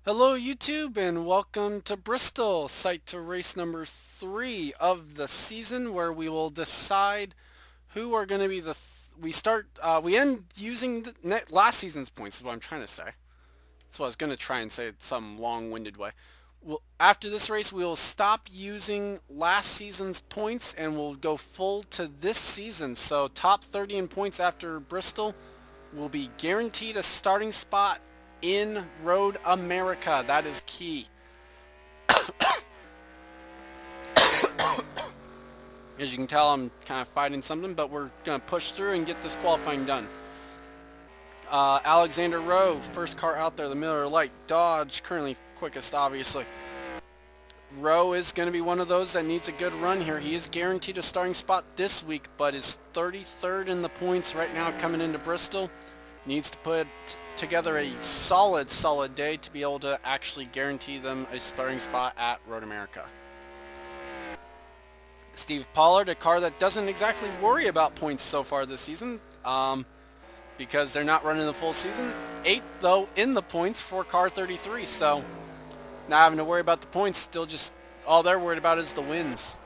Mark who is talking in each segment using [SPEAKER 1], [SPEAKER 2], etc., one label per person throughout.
[SPEAKER 1] Hello YouTube and welcome to Bristol, site to race number 3 of the season where we will decide who are going to be we end using last season's points is what I'm trying to say. That's what I was going to try and say it some long-winded way. After this race we will stop using last season's points and we'll go full to this season. So top 30 in points after Bristol will be guaranteed a starting spot in Road America. That is key. As you can tell, I'm kind of fighting something, but we're going to push through and get this qualifying done. Alexander Rowe, first car out there, the Miller Lite. Dodge, currently quickest, obviously. Rowe is going to be one of those that needs a good run here. He is guaranteed a starting spot this week, but is 33rd in the points right now coming into Bristol. Needs to put together a solid day to be able to actually guarantee them a starting spot at Road America. Steve Pollard, a car that doesn't exactly worry about points so far this season because they're not running the full season. 8th though in the points for car 33, so not having to worry about the points, still just all they're worried about is the wins.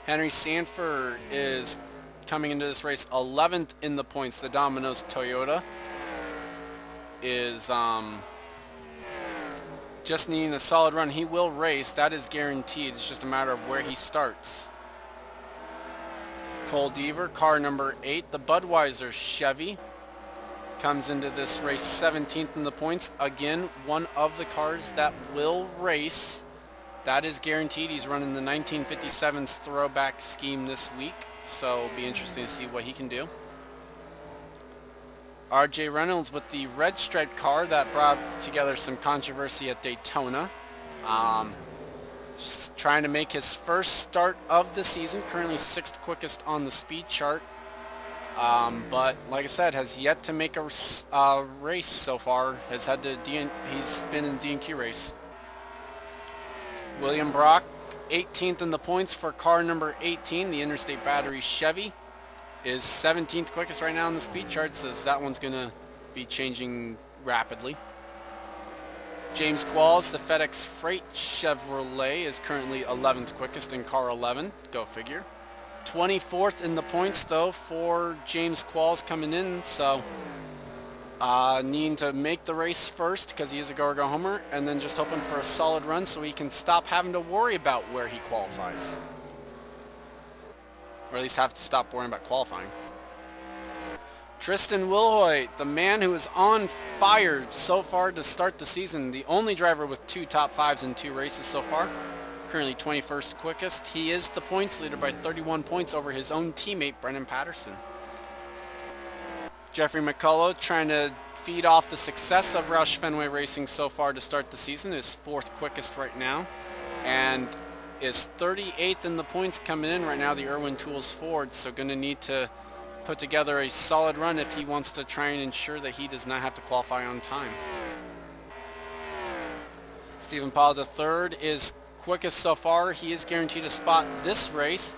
[SPEAKER 1] Henry Sanford is coming into this race 11th in the points. The Domino's Toyota is just needing a solid run. He will race. That is guaranteed. It's just a matter of where he starts. Cole Deaver, car number 8. The Budweiser Chevy comes into this race 17th in the points. Again, one of the cars that will race. That is guaranteed. He's running the 1957's throwback scheme this week, so it'll be interesting to see what he can do. R.J. Reynolds with the red striped car that brought together some controversy at Daytona. Just trying to make his first start of the season. Currently 6th quickest on the speed chart. But like I said, has yet to make a race so far. He's been in D&Q race. William Brock, 18th in the points for car number 18, the Interstate Battery Chevy. Is 17th quickest right now on the speed chart, says that one's going to be changing rapidly. James Qualls, the FedEx Freight Chevrolet, is currently 11th quickest in car 11. Go figure. 24th in the points, though, for James Qualls coming in, so needing to make the race first because he is a go-go homer, and then just hoping for a solid run so he can stop having to worry about where he qualifies. Or at least have to stop worrying about qualifying. Tristan Wilhoit, the man who is on fire so far to start the season. The only driver with 2 top 5s in 2 races so far. Currently 21st quickest. He is the points leader by 31 points over his own teammate, Brennan Patterson. Jeffrey McCullough, trying to feed off the success of Roush Fenway Racing so far to start the season, is 4th quickest right now. And is 38th in the points coming in right now, the Irwin Tools Ford, so going to need to put together a solid run if he wants to try and ensure that he does not have to qualify on time. Stephen Powell III is quickest so far. He is guaranteed a spot this race,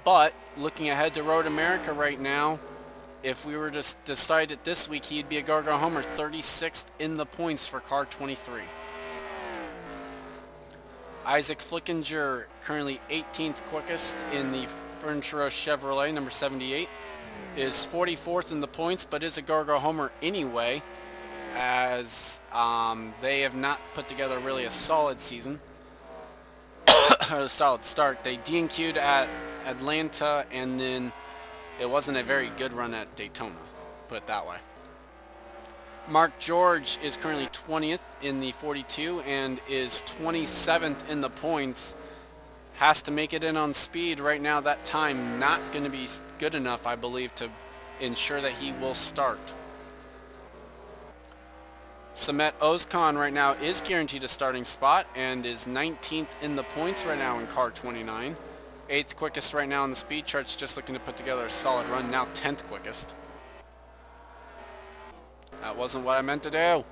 [SPEAKER 1] but looking ahead to Road America right now, if we were to decide it this week, he'd be a go-go homer, 36th in the points for car 23. Isaac Flickinger, currently 18th quickest in the Furniture Chevrolet, number 78, is 44th in the points, but is a go-go homer anyway, as they have not put together really a solid season, or a solid start. They DNQ'd at Atlanta, and then it wasn't a very good run at Daytona, put it that way. Mark George is currently 20th in the 42 and is 27th in the points. Has to make it in on speed right now. That time not going to be good enough, I believe, to ensure that he will start. Samet Ozkan right now is guaranteed a starting spot and is 19th in the points right now in car 29. 8th quickest right now on the speed charts, just looking to put together a solid run, now 10th quickest. That wasn't what I meant to do.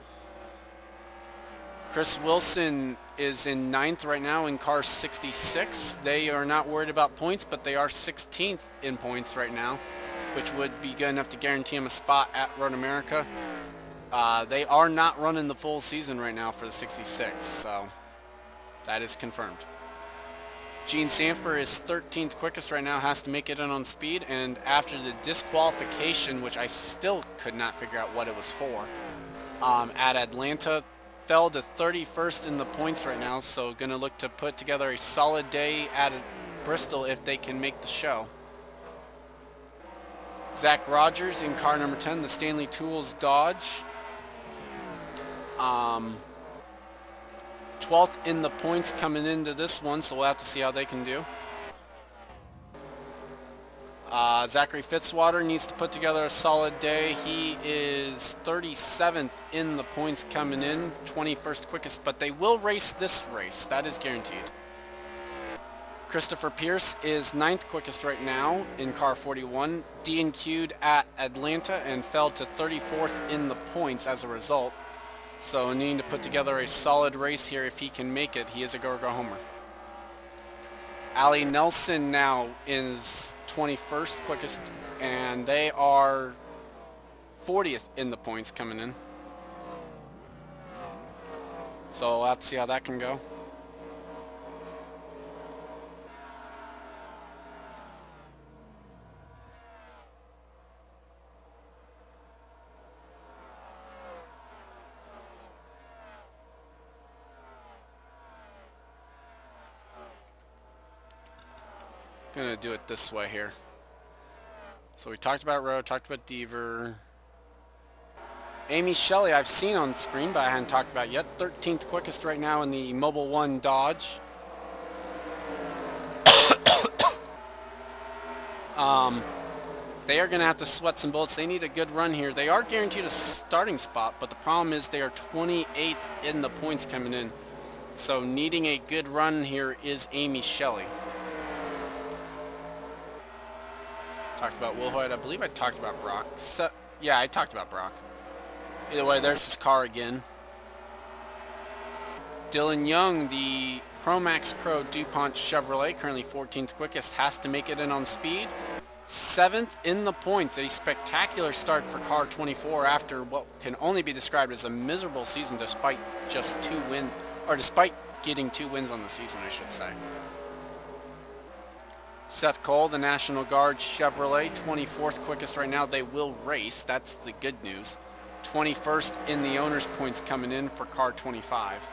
[SPEAKER 1] Chris Wilson is in 9th right now in car 66. They are not worried about points, but they are 16th in points right now, which would be good enough to guarantee him a spot at Road America. They are not running the full season right now for the 66, so that is confirmed. Gene Sanford is 13th quickest right now, has to make it in on speed, and after the disqualification, which I still could not figure out what it was for, at Atlanta, fell to 31st in the points right now, so going to look to put together a solid day at Bristol if they can make the show. Zach Rogers in car number 10, the Stanley Tools Dodge. 12th in the points coming into this one, so we'll have to see how they can do. Zachary Fitzwater needs to put together a solid day. He is 37th in the points coming in, 21st quickest, but they will race this race. That is guaranteed. Christopher Pierce is 9th quickest right now in car 41. DNQ'd at Atlanta and fell to 34th in the points as a result. So needing to put together a solid race here if he can make it. He is a go-go homer. Ali Nelson now is 21st quickest, and they are 40th in the points coming in. So we'll have to see how that can go. Gonna do it this way here. So we talked about Rowe, talked about Deaver. Amy Shelley I've seen on screen, but I hadn't talked about yet. 13th quickest right now in the Mobile 1 Dodge. They are going to have to sweat some bullets. They need a good run here. They are guaranteed a starting spot, but the problem is they are 28th in the points coming in. So needing a good run here is Amy Shelley. Talked about Will Hoyt. I believe I talked about Brock. So, yeah, I talked about Brock. Either way, there's his car again. Dylan Young, the Chromax Pro DuPont Chevrolet, currently 14th quickest, has to make it in on speed. 7th in the points. A spectacular start for car 24 after what can only be described as a miserable season despite just despite getting 2 wins on the season, I should say. Seth Cole, the National Guard Chevrolet, 24th quickest right now. They will race. That's the good news. 21st in the owner's points coming in for car 25.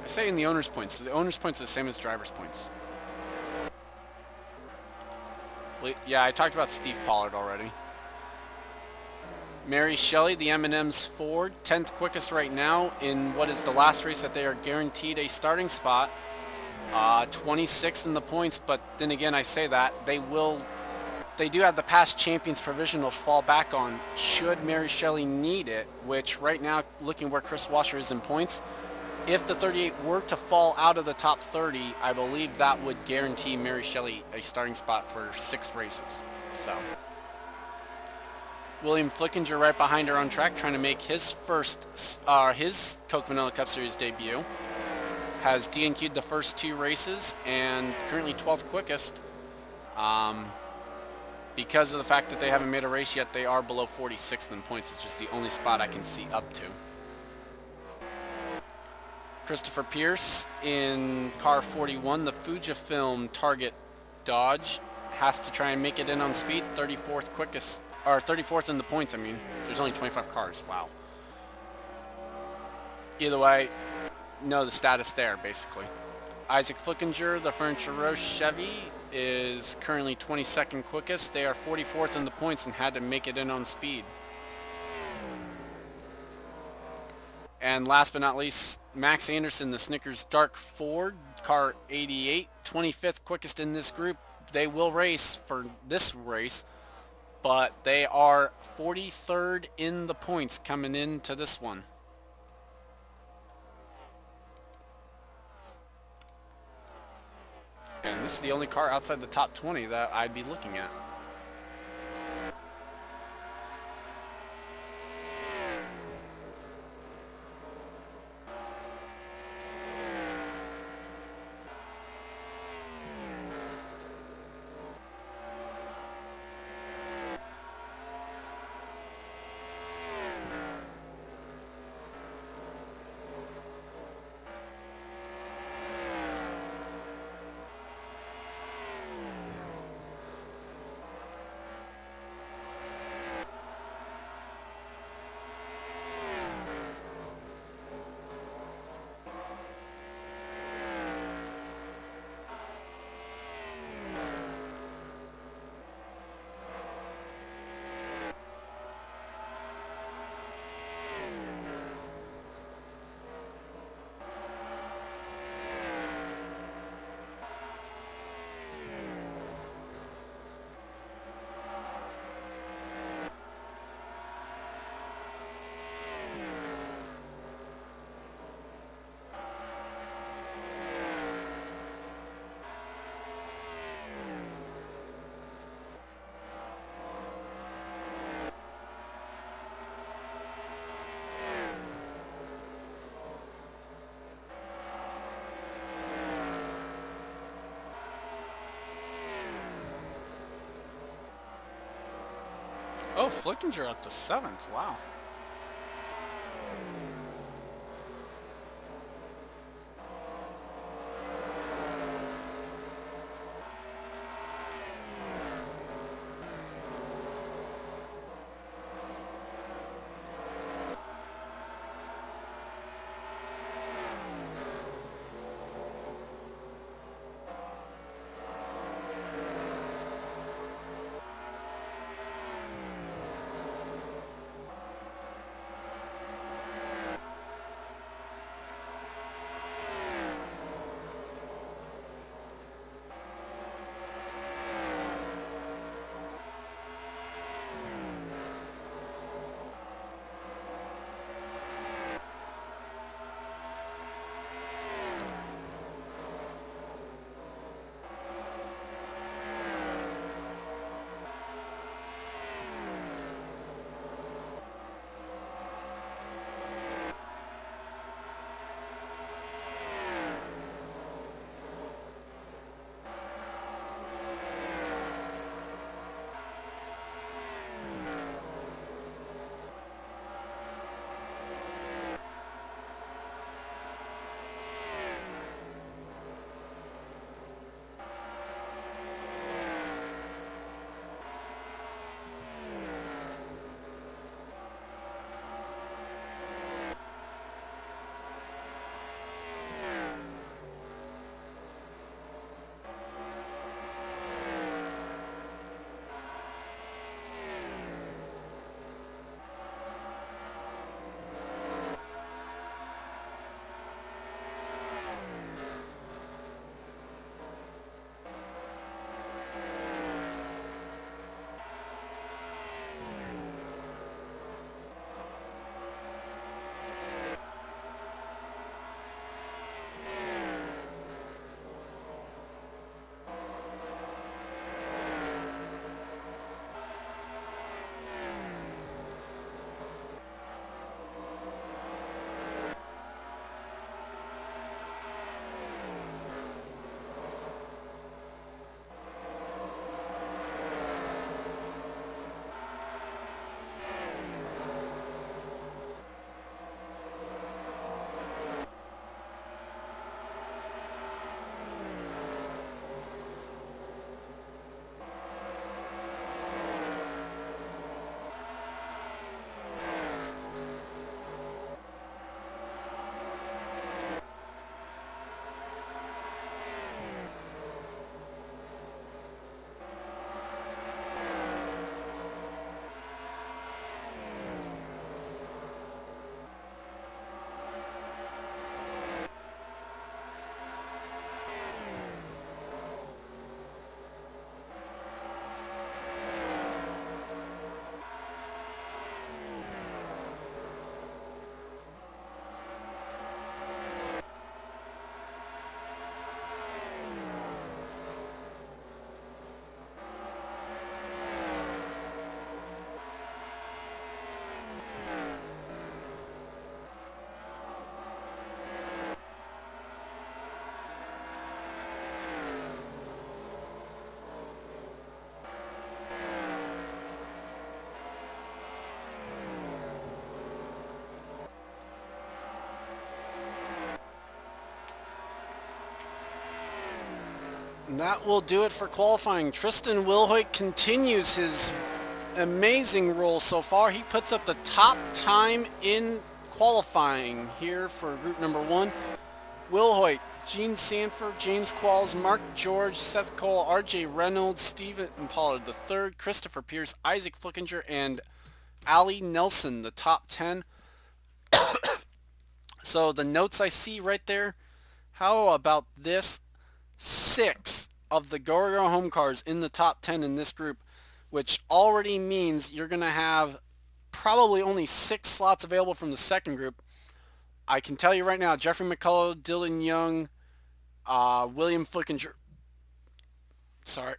[SPEAKER 1] I say in the owner's points. The owner's points are the same as driver's points. Yeah, I talked about Steve Pollard already. Mary Shelley, the M&M's Ford, 10th quickest right now in what is the last race that they are guaranteed a starting spot. 26th in the points, but then again I say that they do have the past champions provisional to fall back on should Mary Shelley need it, which right now, looking where Chris Washer is in points, if the 38 were to fall out of the top 30, I believe that would guarantee Mary Shelley a starting spot for 6 races. So William Flickinger right behind her on track, trying to make his his Coke Vanilla Cup Series debut. Has DNQ'd the first 2 races and currently 12th quickest. Because of the fact that they haven't made a race yet, they are below 46th in points, which is the only spot I can see up to. Christopher Pierce in car 41, the Fujifilm Target Dodge, has to try and make it in on speed. 34th quickest, or 34th in the points, I mean. There's only 25 cars, wow. Either way, know the status there, basically. Isaac Flickinger, the Furniture Row Chevy, is currently 22nd quickest. They are 44th in the points and had to make it in on speed. And last but not least, Max Anderson, the Snickers Dark Ford, car 88, 25th quickest in this group. They will race for this race, but they are 43rd in the points coming into this one. And this is the only car outside the top 20 that I'd be looking at. Oh, Flickinger up to 7th. Wow. And that will do it for qualifying. Tristan Wilhoit continues his amazing roll so far. He puts up the top time in qualifying here for group number 1. Wilhoit, Gene Sanford, James Qualls, Mark George, Seth Cole, R.J. Reynolds, Stephen Pollard III, Christopher Pierce, Isaac Flickinger, and Ali Nelson, the top 10. So the notes I see right there, how about this? 6 of the Go Home cars in the top 10 in this group, which already means you're going to have probably only 6 slots available from the second group. I can tell you right now, Jeffrey McCullough, Dylan Young, William Flickinger. Sorry.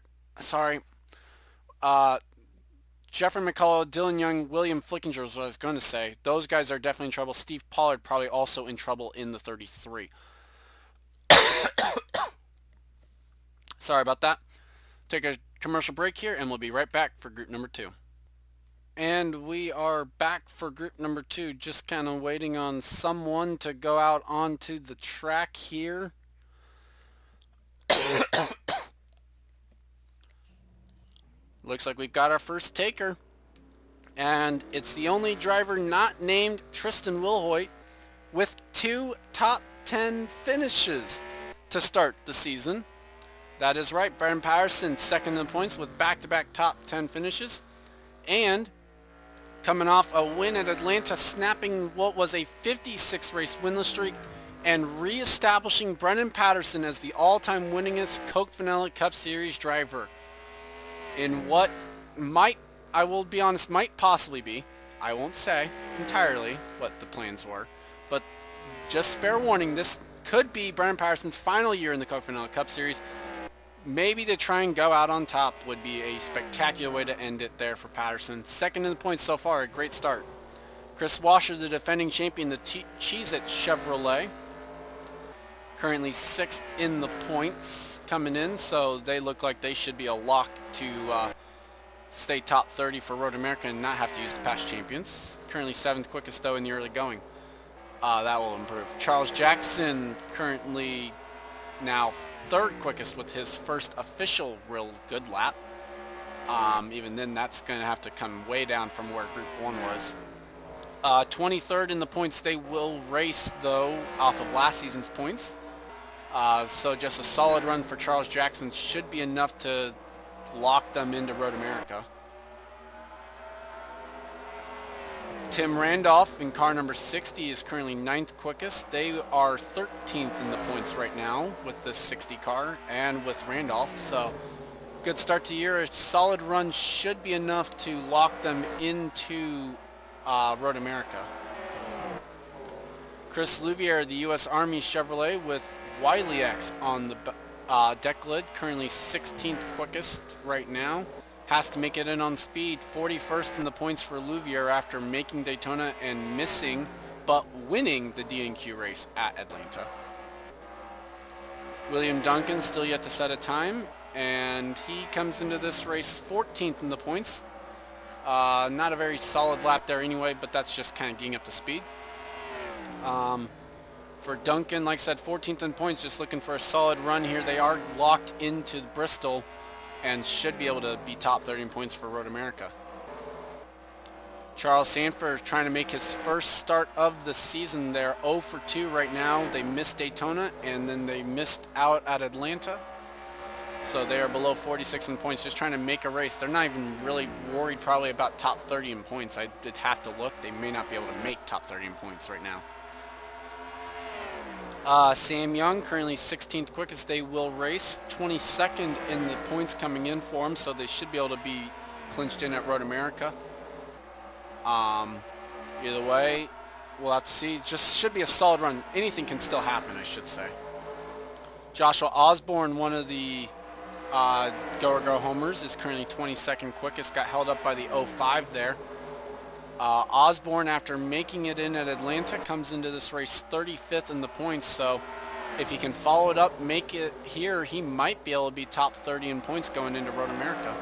[SPEAKER 1] Jeffrey McCullough, Dylan Young, William Flickinger is what I was going to say. Those guys are definitely in trouble. Steve Pollard probably also in trouble in the 33. Sorry about that. Take a commercial break here, and we'll be right back for group number 2. And we are back for group number 2, just kind of waiting on someone to go out onto the track here. Looks like we've got our first taker. And it's the only driver not named Tristan Wilhoit with 2 top 10 finishes to start the season. That is right, Brennan Patterson second in points with back-to-back top 10 finishes. And coming off a win at Atlanta, snapping what was a 56 race winless streak and re-establishing Brennan Patterson as the all-time winningest Coke Vanilla Cup Series driver in what might, I will be honest, might possibly be, I won't say entirely what the plans were, but just fair warning, this could be Brennan Patterson's final year in the Coke Vanilla Cup Series. Maybe to try and go out on top would be a spectacular way to end it there for Patterson. Second in the points so far, a great start. Chris Washer, the defending champion, the Cheez-It Chevrolet, currently 6th in the points coming in, so they look like they should be a lock to stay top 30 for Road America and not have to use the past champions. Currently 7th quickest though in the early going. That will improve. Charles Jackson currently now 3rd quickest with his first official real good lap. Even then, that's going to have to come way down from where Group 1 was. 23rd in the points. They will race, though, off of last season's points. So just a solid run for Charles Jackson should be enough to lock them into Road America. Tim Randolph in car number 60 is currently 9th quickest. They are 13th in the points right now with the 60 car and with Randolph. So good start to the year. A solid run should be enough to lock them into Road America. Chris Louvier, the U.S. Army Chevrolet with Wiley X on the deck lid, currently 16th quickest right now. Has to make it in on speed. 41st in the points for Louvier after making Daytona and missing, but winning the D&Q race at Atlanta. William Duncan still yet to set a time, and he comes into this race 14th in the points. Not a very solid lap there anyway, but that's just kind of getting up to speed. For Duncan, like I said, 14th in points, just looking for a solid run here. They are locked into Bristol and should be able to be top 30 in points for Road America. Charles Sanford trying to make his first start of the season. They're 0 for 2 right now. They missed Daytona and then they missed out at Atlanta. So they are below 46 in points, just trying to make a race. They're not even really worried probably about top 30 in points. I did have to look. They may not be able to make top 30 in points right now. Sam Young, currently 16th quickest. They will race 22nd in the points coming in for him, so they should be able to be clinched in at Road America. Either way, we'll have to see. Just should be a solid run. Anything can still happen, I should say. Joshua Osborne, one of the Go homers, is currently 22nd quickest. Got held up by the 05 there. Osborne, after making it in at Atlanta, comes into this race 35th in the points, so if he can follow it up, make it here, he might be able to be top 30 in points going into Road America.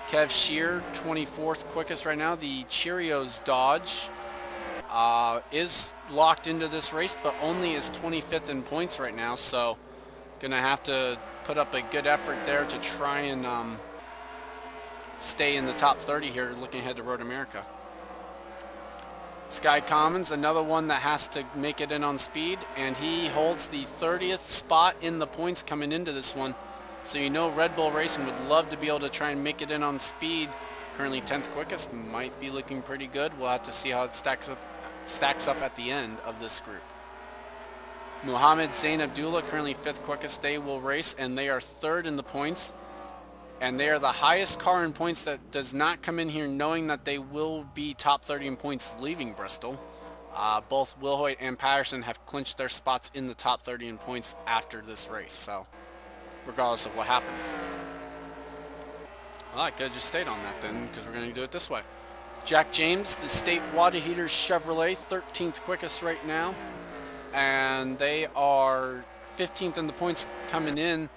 [SPEAKER 1] Kev Shear, 24th quickest right now. The Cheerios Dodge is locked into this race, but only is 25th in points right now, so gonna have to put up a good effort there to try and stay in the top 30 here, looking ahead to Road America. Sky Commons, another one that has to make it in on speed, and he holds the 30th spot in the points coming into this one. So you know Red Bull Racing would love to be able to try and make it in on speed. Currently 10th quickest, might be looking pretty good. We'll have to see how it stacks up at the end of this group. Muhammad Zain Abdullah, currently 5th quickest. They will race, and they are 3rd in the points. And they are the highest car in points that does not come in here knowing that they will be top 30 in points leaving Bristol. Both Wilhoit and Patterson have clinched their spots in the top 30 in points after this race, so regardless of what happens. Well, I could have just stayed on that then, because we're going to do it this way. Jack James, the State Water Heaters Chevrolet, 13th quickest right now. And they are 15th in the points coming in.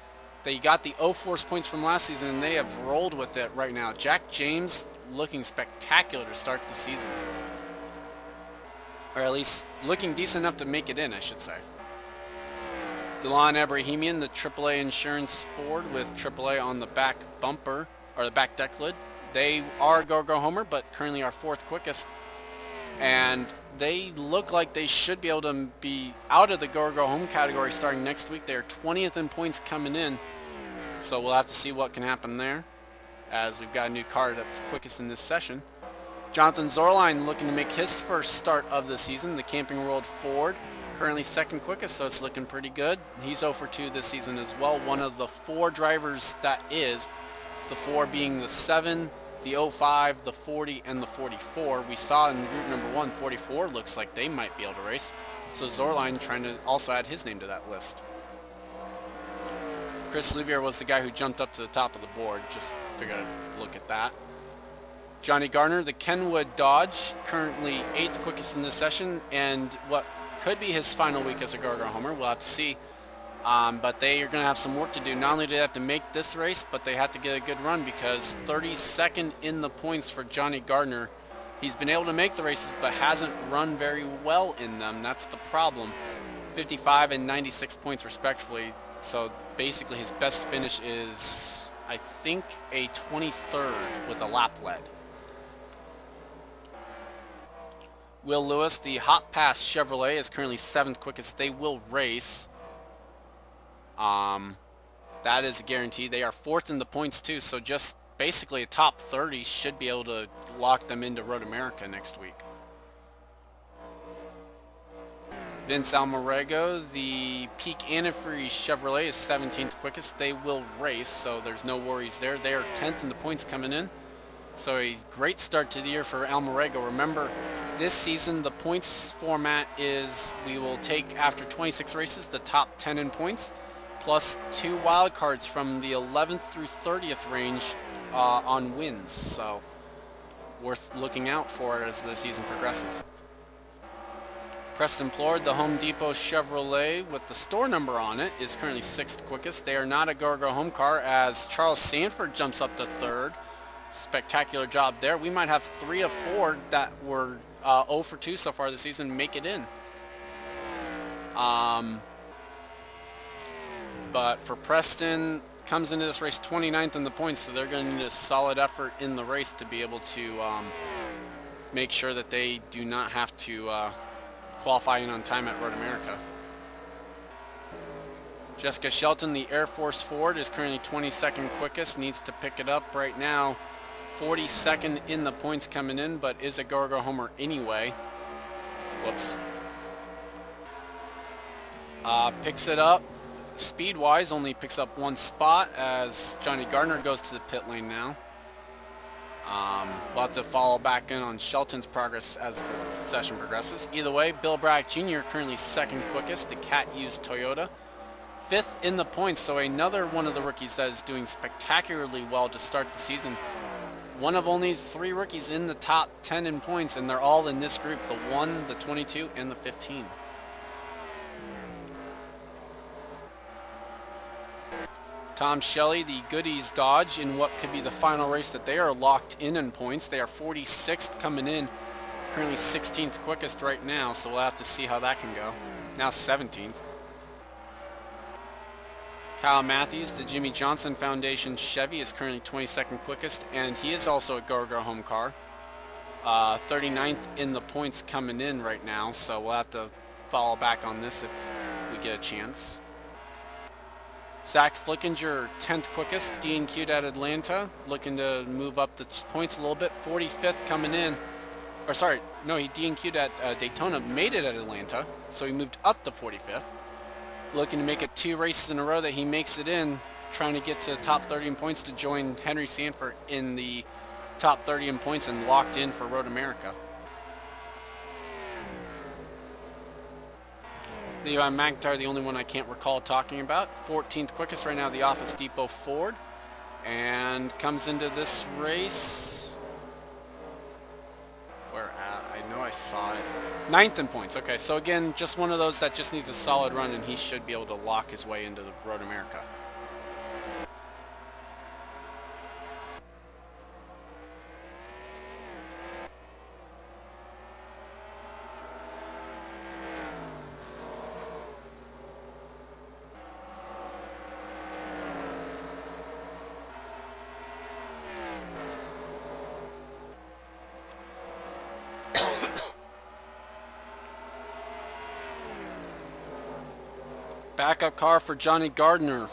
[SPEAKER 1] They got the O-Force points from last season, and they have rolled with it right now. Jack James looking spectacular to start the season. Or at least looking decent enough to make it in, I should say. Delon Abrahamian, the AAA Insurance Ford with AAA on the back bumper, or the back deck lid. They are Go-Go Homer, but currently our 4th quickest. And they look like they should be able to be out of the Go-Go Home category starting next week. They're 20th in points coming in. So we'll have to see what can happen there, as we've got a new car that's quickest in this session. Jonathan Zorline looking to make his first start of the season, the Camping World Ford. Currently 2nd quickest, so it's looking pretty good. He's 0 for 2 this season as well. One of the 4 drivers that is, the 4 being the 7, the 05, the 40, and the 44. We saw in group number 1, 44 looks like they might be able to race. So Zorline trying to also add his name to that list. Chris Louvier was the guy who jumped up to the top of the board. Just figured I'd look at that. Johnny Garner, the Kenwood Dodge, currently 8th quickest in this session, and what could be his final week as a Go-Go Homer. We'll have to see. But they are going to have some work to do. Not only do they have to make this race, but they have to get a good run, because 32nd in the points for Johnny Gardner. He's been able to make the races, but hasn't run very well in them. That's the problem. 55 and 96 points respectively. So basically his best finish is, I think, a 23rd with a lap lead. Will Lewis, the Hot Pass Chevrolet, is currently 7th quickest. They will race. That is a guarantee. They are 4th in the points too, so just basically a top 30 should be able to lock them into Road America next week. Vince Almarego, the Peak Antifreeze Chevrolet, is 17th quickest. They will race, so there's no worries there. They are 10th in the points coming in. So a great start to the year for Almarego. Remember, this season the points format is we will take, after 26 races, the top 10 in points, plus 2 wild cards from the 11th through 30th range on wins. So worth looking out for as the season progresses. Preston Plord, the Home Depot Chevrolet with the store number on it, is currently 6th quickest. They are not a Go-Go Home car, as Charles Sanford jumps up to 3rd. Spectacular job there. We might have 3 of 4 that were 0 for 2 so far this season make it in. But for Preston, comes into this race 29th in the points, so they're going to need a solid effort in the race to be able to make sure that they do not have to qualify in on time at Road America. Jessica Shelton, the Air Force Ford, is currently 22nd quickest, needs to pick it up right now. 42nd in the points coming in, but is a Go-Go Homer anyway. Whoops. Picks it up. Speed-wise, only picks up 1 spot as Johnny Gardner goes to the pit lane now. We'll have to follow back in on Shelton's progress as the session progresses. Either way, Bill Bragg Jr. currently 2nd quickest, the Cat-used Toyota. 5th in the points, so another one of the rookies that is doing spectacularly well to start the season. One of only 3 rookies in the top 10 in points, and they're all in this group, the 1, the 22, and the 15. Tom Shelley, the Goodies Dodge, in what could be the final race that they are locked in points. They are 46th coming in, currently 16th quickest right now, so we'll have to see how that can go. Now 17th. Kyle Matthews, the Jimmy Johnson Foundation Chevy, is currently 22nd quickest, and he is also a Go-Go Home car. 39th in the points coming in right now, so we'll have to follow back on this if we get a chance. Zach Flickinger, 10th quickest, DNQ'd at Atlanta, looking to move up the points a little bit. 45th coming in, or sorry, no, he DNQ'd at Daytona, made it at Atlanta, so he moved up to 45th. Looking to make it 2 races in a row that he makes it in, trying to get to the top 30 in points to join Henry Sanford in the top 30 in points and locked in for Road America. Levi McIntyre, the only one I can't recall talking about. 14th quickest right now, the Office Depot Ford. And comes into this race. Where at? I know I saw it. 9th in points. Okay, so again, just one of those that just needs a solid run, and he should be able to lock his way into the Road America. Backup car for Johnny Gardner.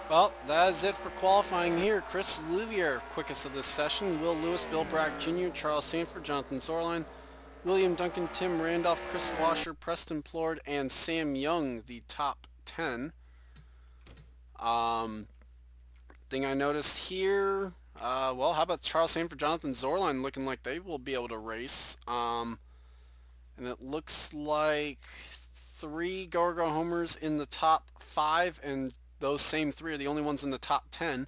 [SPEAKER 1] Well, that is it for qualifying here. Chris Louvier, quickest of this session. Will Lewis, Bill Bragg Jr., Charles Sanford, Jonathan Zorline, William Duncan, Tim Randolph, Chris Washer, Preston Plord, and Sam Young, the top 10. Thing I noticed here, well, how about Charles Sanford, Jonathan Zorline looking like they will be able to race. And it looks like three Gargo homers in the top five, and those same three are the only ones in the top 10.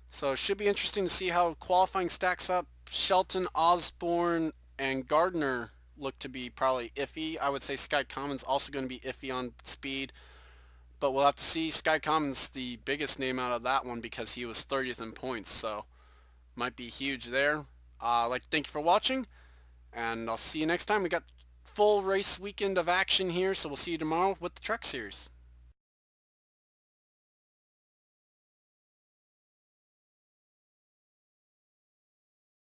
[SPEAKER 1] So it should be interesting to see how qualifying stacks up. Shelton, Osborne, and Gardner look to be probably iffy. I would say Sky Commons also going to be iffy on speed, but we'll have to see. Sky Commons the biggest name out of that one because he was 30th in points, so might be huge there. I'd like to thank you for watching, and I'll see you next time. We got full race weekend of action here, so we'll see you tomorrow with the Truck Series.